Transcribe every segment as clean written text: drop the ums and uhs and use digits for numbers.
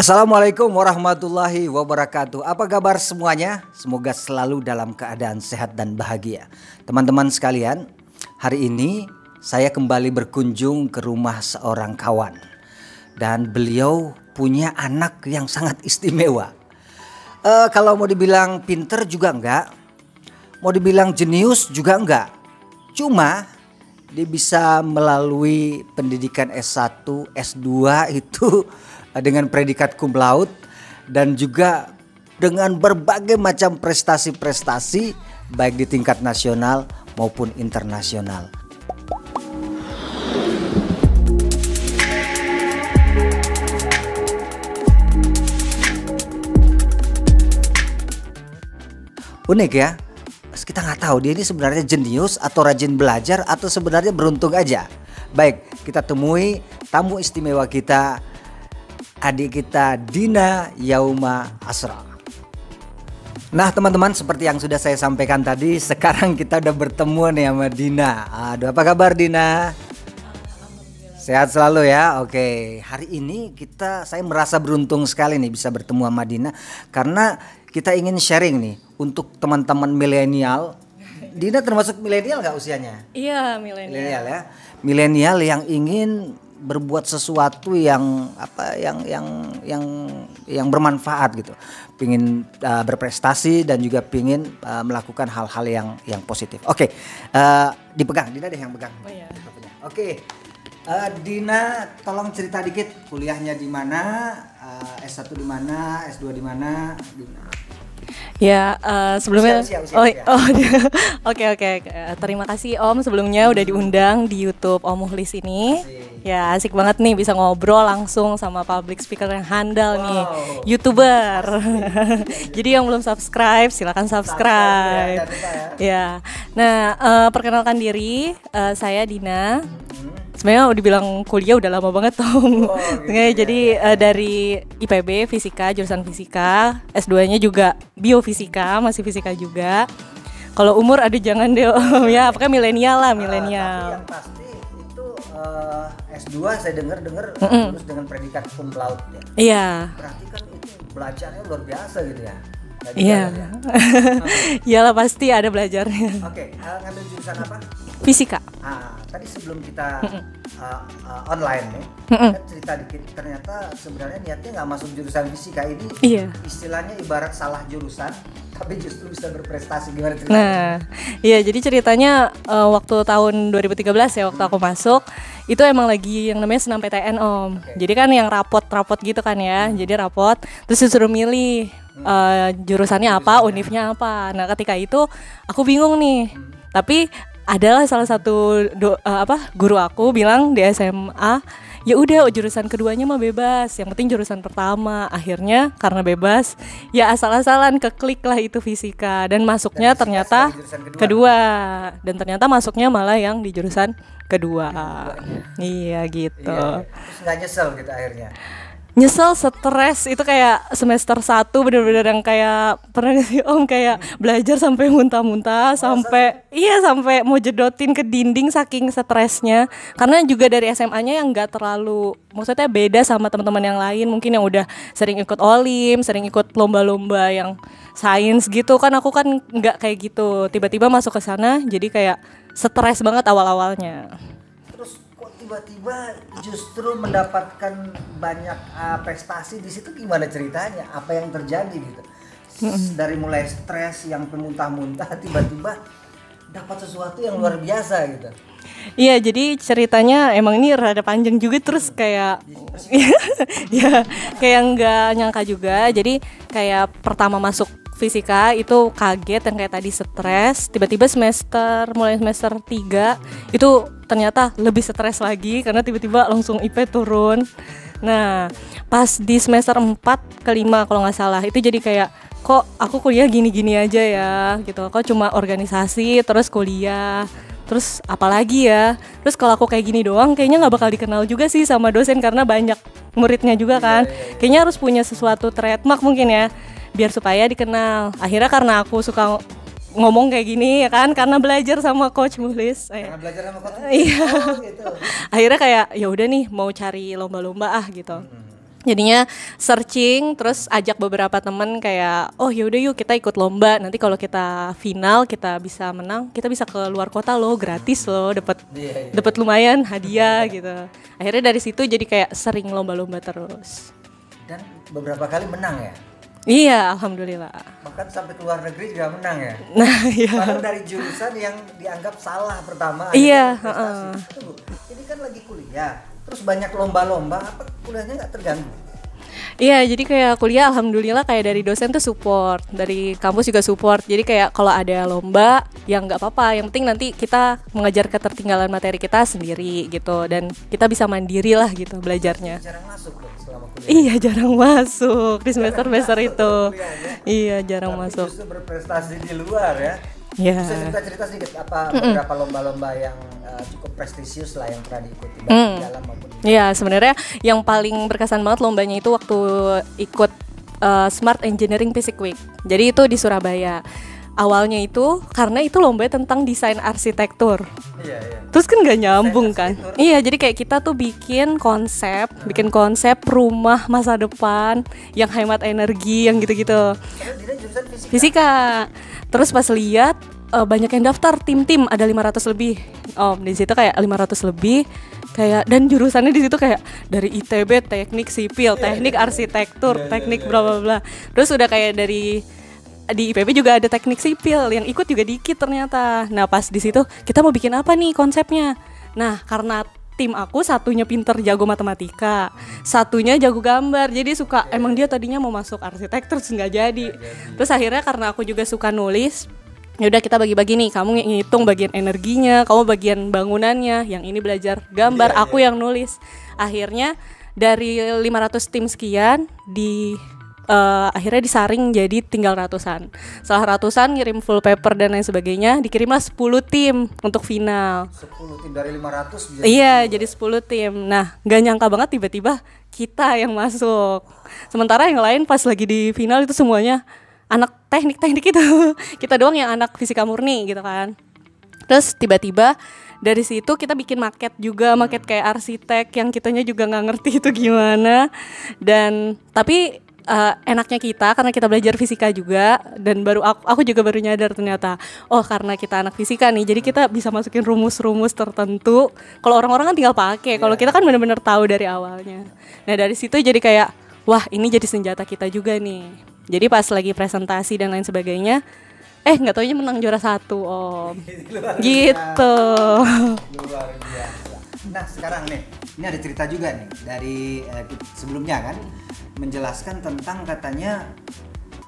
Assalamualaikum warahmatullahi wabarakatuh. Apa kabar semuanya? Semoga selalu dalam keadaan sehat dan bahagia. Teman-teman sekalian, hari ini saya kembali berkunjung ke rumah seorang kawan. Dan beliau punya anak yang sangat istimewa. Kalau mau dibilang pinter juga enggak, mau dibilang jenius juga enggak. Cuma dia bisa melalui pendidikan S1, S2 itu dengan predikat cum laude dan juga dengan berbagai macam prestasi-prestasi baik di tingkat nasional maupun internasional. Unik ya, kita nggak tahu dia ini sebenarnya jenius atau rajin belajar atau sebenarnya beruntung aja. Baik, kita temui tamu istimewa kita, adik kita Dina Yauma Asra. Nah teman-teman, seperti yang sudah saya sampaikan tadi, sekarang kita udah bertemu nih sama Dina. Aduh, apa kabar Dina? Sehat selalu ya. Oke, hari ini saya merasa beruntung sekali nih bisa bertemu sama Dina, karena kita ingin sharing nih untuk teman-teman milenial. Dina termasuk milenial nggak usianya? Iya, milenial ya. Milenial yang ingin berbuat sesuatu yang bermanfaat gitu. Pingin berprestasi dan juga pingin melakukan hal-hal yang positif. Oke, dipegang Dina deh yang pegang. Oh iya. Oke. Dina, tolong cerita dikit kuliahnya di mana, S1 di mana, S2 di mana, Dina. Ya, sebelumnya usia. Oke. Terima kasih Om sebelumnya udah diundang di YouTube Om Mukhlis ini. Ya, asik banget nih bisa ngobrol langsung sama public speaker yang handal nih, YouTuber. Jadi yang belum subscribe silakan subscribe. Ya. Nah, perkenalkan diri, saya Dina. Sebenarnya udah bilang kuliah udah lama banget Tom. Jadi dari IPB Fisika, jurusan Fisika, S2-nya juga Biofisika, masih Fisika juga. Kalau umur ada jangan deh Om ya, apakah milenial lah, milenial. Tapi yang pasti itu S2 saya dengar lulus dengan predikat cum laude ya. Iya. Berarti kan itu belajarnya luar biasa gitu ya. Iya. Iyalah pasti ada belajarnya. Oke, ngambil jurusan apa? Fisika. Tadi sebelum kita online nih, kan cerita dikit, ternyata sebenarnya niatnya nggak masuk jurusan fisika ini. Iya. Istilahnya ibarat salah jurusan, tapi justru bisa berprestasi. Gimana ceritanya? Nah, iya jadi ceritanya waktu tahun 2013 ya, waktu aku masuk itu emang lagi yang namanya senam PTN Om. Jadi kan yang rapot gitu kan ya. Jadi rapot, terus disuruh milih jurusannya apa, univnya apa. Nah ketika itu aku bingung nih. Tapi adalah salah satu guru aku bilang di SMA, ya udah jurusan keduanya mah bebas, yang penting jurusan pertama. Akhirnya karena bebas, ya asal-asalan keklik lah itu fisika dan masuknya ternyata kedua. Dan ternyata masuknya malah yang di jurusan kedua. Iya gitu. Iya. Terus nggak nyesel gitu akhirnya? Nyesel, stres, itu kayak semester 1 bener-bener yang kayak pernah gak sih Om kayak belajar sampai muntah-muntah, sampai mau jedotin ke dinding saking stresnya. Karena juga dari SMA-nya yang nggak terlalu, maksudnya beda sama teman-teman yang lain mungkin yang udah sering ikut olim, sering ikut lomba-lomba yang sains gitu kan. Aku kan nggak kayak gitu, tiba-tiba masuk ke sana jadi kayak stres banget awal-awalnya. Tiba-tiba justru mendapatkan banyak prestasi di situ, gimana ceritanya? Apa yang terjadi gitu? Dari mulai stres yang pemuntah-muntah, tiba-tiba dapat sesuatu yang luar biasa gitu. Iya, jadi ceritanya emang ini rada panjang juga, terus kayak ya kayak nggak nyangka juga. Jadi kayak pertama masuk fisika itu kaget yang kayak tadi stres, tiba-tiba mulai semester 3 itu ternyata lebih stres lagi karena tiba-tiba langsung IP turun. Nah pas di semester 4 ke 5 kalau nggak salah itu jadi kayak kok aku kuliah gini-gini aja ya gitu, kok cuma organisasi terus kuliah terus apalagi ya, terus kalau aku kayak gini doang kayaknya nggak bakal dikenal juga sih sama dosen karena banyak muridnya juga kan. Kayaknya harus punya sesuatu trademark mungkin ya biar supaya dikenal. Akhirnya karena aku suka ngomong kayak gini ya kan, karena belajar sama Coach Mukhlis. Karena belajar sama Coach. Iya. Oh, gitu. Akhirnya kayak ya udah nih mau cari lomba-lomba gitu. Jadinya searching, terus ajak beberapa temen kayak, oh yaudah yuk kita ikut lomba. Nanti kalau kita final, kita bisa menang, kita bisa ke luar kota loh, gratis loh, dapat lumayan hadiah gitu. Akhirnya dari situ jadi kayak sering lomba-lomba terus. Dan beberapa kali menang ya? Iya, alhamdulillah. Bahkan sampai ke luar negeri juga menang ya? Nah, iya. Padahal dari jurusan yang dianggap salah pertama. Iya. Tunggu, ini kan lagi kuliah. Terus banyak lomba-lomba, apa kuliahnya nggak terganggu? Iya, jadi kayak kuliah alhamdulillah kayak dari dosen tuh support, dari kampus juga support. Jadi kayak kalau ada lomba, ya nggak apa-apa. Yang penting nanti kita mengejar ketertinggalan materi kita sendiri gitu, dan kita bisa mandiri lah gitu belajarnya. Jarang masuk loh selama kuliah. Iya, jarang masuk di semester itu. Iya, jarang Tapi masuk. justru berprestasi di luar ya. Iya. Bisa cerita sedikit apa beberapa lomba-lomba yang cukup prestisius lah yang pernah diikuti baik di dalam maupun di Iya, sebenarnya yang paling berkesan banget lombanya itu waktu ikut Smart Engineering Physics Week. Jadi itu di Surabaya. Awalnya itu karena itu lomba tentang desain arsitektur. Iya. Terus kan gak nyambung kan? Iya, jadi kayak kita tuh bikin konsep rumah masa depan yang hemat energi, yang gitu-gitu. Karena dia jurusan fisika. Fisika. Terus pas lihat banyak yang daftar, tim-tim ada 500 lebih. Di situ kayak 500 lebih kayak, dan jurusannya di situ kayak dari ITB teknik sipil, teknik arsitektur, teknik bla bla bla. Terus udah kayak di IPB juga ada teknik sipil, yang ikut juga dikit ternyata. Nah, pas di situ kita mau bikin apa nih konsepnya. Nah, karena tim aku satunya pinter jago matematika, satunya jago gambar, jadi suka, emang dia tadinya mau masuk arsitektur terus nggak jadi. Terus akhirnya karena aku juga suka nulis, ya udah kita bagi-bagi nih, kamu ngitung bagian energinya, kamu bagian bangunannya, yang ini belajar gambar, aku yang nulis. Akhirnya dari 500 tim sekian akhirnya disaring jadi tinggal ratusan. Setelah ratusan ngirim full paper dan lain sebagainya, dikirimlah 10 tim untuk final. 10 tim dari 500 jadi Iya, jadi 10 tim. Nah, gak nyangka banget tiba-tiba kita yang masuk. Sementara yang lain pas lagi di final itu semuanya anak teknik-teknik itu. Kita doang yang anak fisika murni gitu kan. Terus tiba-tiba dari situ kita bikin maket juga, maket kayak arsitek yang kitanya juga nggak ngerti itu gimana. Dan tapi enaknya kita karena kita belajar fisika juga, dan aku juga baru nyadar ternyata, oh karena kita anak fisika nih, jadi kita bisa masukin rumus-rumus tertentu. Kalau orang-orang kan tinggal pakai, kalau kita kan benar-benar tahu dari awalnya. Nah dari situ jadi kayak, wah ini jadi senjata kita juga nih. Jadi pas lagi presentasi dan lain sebagainya, nggak taunya menang juara 1 om. Gitu. luar biasa. Nah sekarang nih, ini ada cerita juga nih dari sebelumnya kan, menjelaskan tentang katanya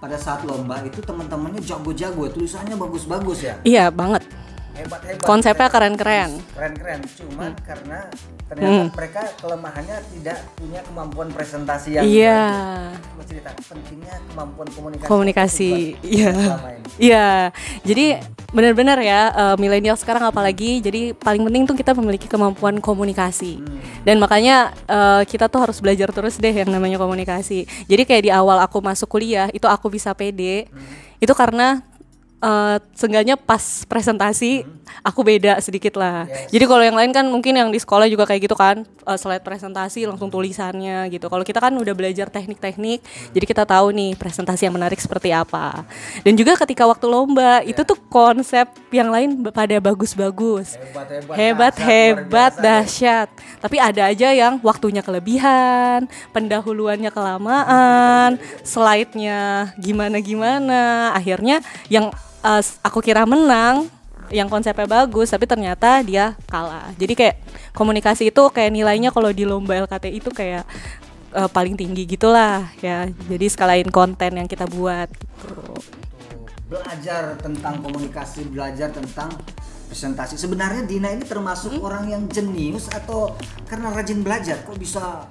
pada saat lomba itu teman-temannya jago-jago, tulisannya bagus-bagus ya. Iya banget. Hebat-hebat. Konsepnya keren-keren. Keren-keren. Cuman karena ternyata mereka kelemahannya tidak punya kemampuan presentasi yang bagus. Coba cerita pentingnya kemampuan komunikasi. Iya. Iya. Jadi benar-benar ya, milenial sekarang apalagi, jadi paling penting tuh kita memiliki kemampuan komunikasi. Dan makanya kita tuh harus belajar terus deh yang namanya komunikasi. Jadi kayak di awal aku masuk kuliah itu aku bisa pede. Itu karena seenggaknya pas presentasi aku beda sedikit lah. Jadi kalau yang lain kan mungkin yang di sekolah juga kayak gitu kan, slide presentasi langsung tulisannya gitu. Kalau kita kan udah belajar teknik-teknik, jadi kita tahu nih presentasi yang menarik seperti apa. Dan juga ketika waktu lomba itu tuh konsep yang lain pada bagus-bagus, hebat, dahsyat. Tapi ada aja yang waktunya kelebihan, pendahuluannya kelamaan, slide-nya gimana-gimana. Akhirnya yang aku kira menang, yang konsepnya bagus, tapi ternyata dia kalah. Jadi kayak komunikasi itu kayak nilainya kalau di lomba LKT itu kayak paling tinggi gitulah ya. Jadi sekalain konten yang kita buat gitu. Belajar tentang komunikasi, belajar tentang presentasi. Sebenarnya Dina ini termasuk orang yang jenius atau karena rajin belajar? Kok bisa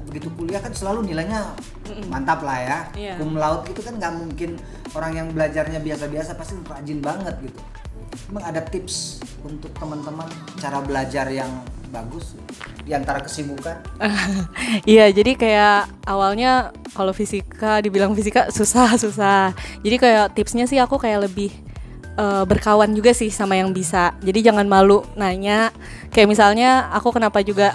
begitu kuliah kan selalu nilainya mantap lah ya. Cum laude itu kan nggak mungkin, orang yang belajarnya biasa-biasa pasti rajin banget gitu. Emang ada tips untuk teman-teman cara belajar yang bagus di antara kesibukan? Iya, jadi kayak awalnya kalau fisika dibilang fisika susah. Jadi kayak tipsnya sih aku kayak lebih berkawan juga sih sama yang bisa. Jadi jangan malu nanya. Kayak misalnya aku kenapa juga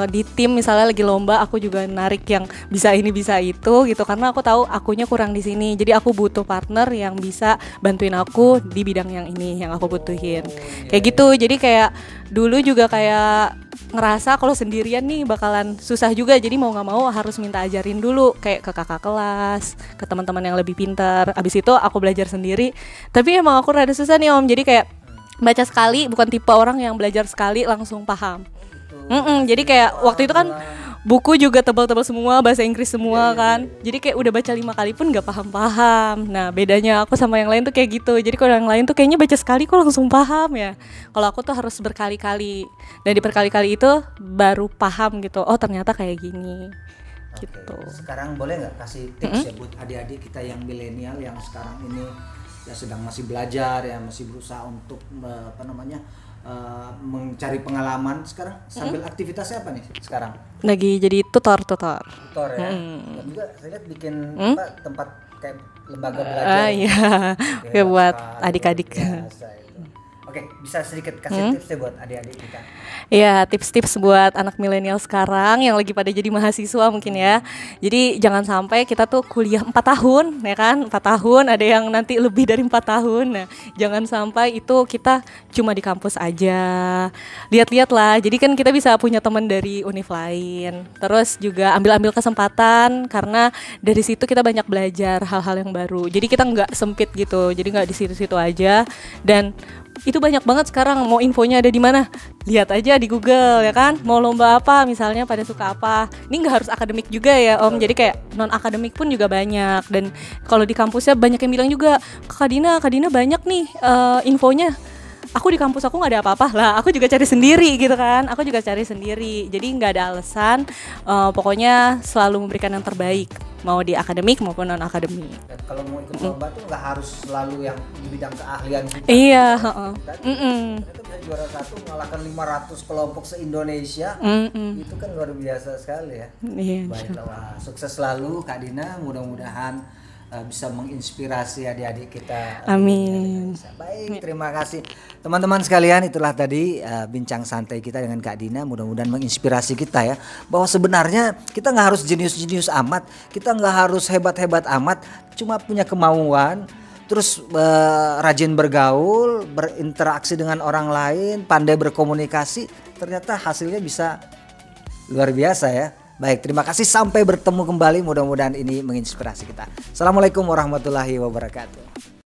di tim misalnya lagi lomba aku juga narik yang bisa ini bisa itu gitu, karena aku tahu akunya kurang di sini. Jadi aku butuh partner yang bisa bantuin aku di bidang yang ini yang aku butuhin. Kayak gitu. Jadi kayak dulu juga kayak ngerasa kalau sendirian nih bakalan susah juga, jadi mau nggak mau harus minta ajarin dulu kayak ke kakak kelas, ke teman-teman yang lebih pintar. Abis itu aku belajar sendiri, tapi emang aku rada susah nih Om, jadi kayak baca sekali, bukan tipe orang yang belajar sekali langsung paham. Jadi kayak waktu itu kan buku juga tebal-tebal semua, bahasa Inggris semua kan. Jadi kayak udah baca 5 kali pun gak paham-paham. Nah bedanya aku sama yang lain tuh kayak gitu. Jadi kalau yang lain tuh kayaknya baca sekali kok langsung paham ya. Kalau aku tuh harus berkali-kali. Dan di berkali-kali itu baru paham gitu. Oh ternyata kayak gini. Gitu. Sekarang boleh nggak kasih tips ya buat adik-adik kita yang milenial yang sekarang ini ya sedang masih belajar ya, masih berusaha untuk mencari pengalaman sekarang sambil aktivitasnya apa nih sekarang? Lagi jadi tutor Tutor ya. Dan juga saya lihat bikin tempat kayak lembaga belajar. Iya. Kayak buat adik-adik. Oke, bisa sedikit kasih tips ya buat adik-adik kita. Ya, tips-tips buat anak milenial sekarang yang lagi pada jadi mahasiswa mungkin ya. Jadi jangan sampai kita tuh kuliah 4 tahun ya kan, 4 tahun, ada yang nanti lebih dari 4 tahun. Nah, jangan sampai itu kita cuma di kampus aja. Lihat-lihat lah, jadi kan kita bisa punya teman dari univ lain. Terus juga ambil-ambil kesempatan, karena dari situ kita banyak belajar hal-hal yang baru. Jadi kita nggak sempit gitu, jadi nggak di situ-situ aja. Dan itu banyak banget sekarang, mau infonya ada di mana? Lihat aja di Google ya kan. Mau lomba apa misalnya, pada suka apa. Ini nggak harus akademik juga ya Om. Jadi kayak non akademik pun juga banyak. Dan kalau di kampusnya banyak yang bilang juga, Kak Dina banyak nih infonya. Aku di kampus aku nggak ada apa-apa lah. Aku juga cari sendiri gitu kan. Aku juga cari sendiri. Jadi nggak ada alasan. Pokoknya selalu memberikan yang terbaik, mau di akademik maupun non akademik. Dan kalau mau ikut lomba tuh nggak harus selalu yang di bidang keahlian kita. Iya. Ternyata bisa juara 1 mengalahkan 500 kelompok se-Indonesia. Itu kan luar biasa sekali ya. Iya. Baiklah, wah, sukses selalu Kak Dina. Mudah-mudahan bisa menginspirasi adik-adik kita. Amin. Baik, terima kasih teman-teman sekalian. Itulah tadi bincang santai kita dengan Kak Dina. Mudah-mudahan menginspirasi kita ya, bahwa sebenarnya kita nggak harus jenius-jenius amat, kita nggak harus hebat-hebat amat, cuma punya kemauan, terus rajin bergaul, berinteraksi dengan orang lain, pandai berkomunikasi, ternyata hasilnya bisa luar biasa ya. Baik, terima kasih, sampai bertemu kembali, mudah-mudahan ini menginspirasi kita. Assalamualaikum warahmatullahi wabarakatuh.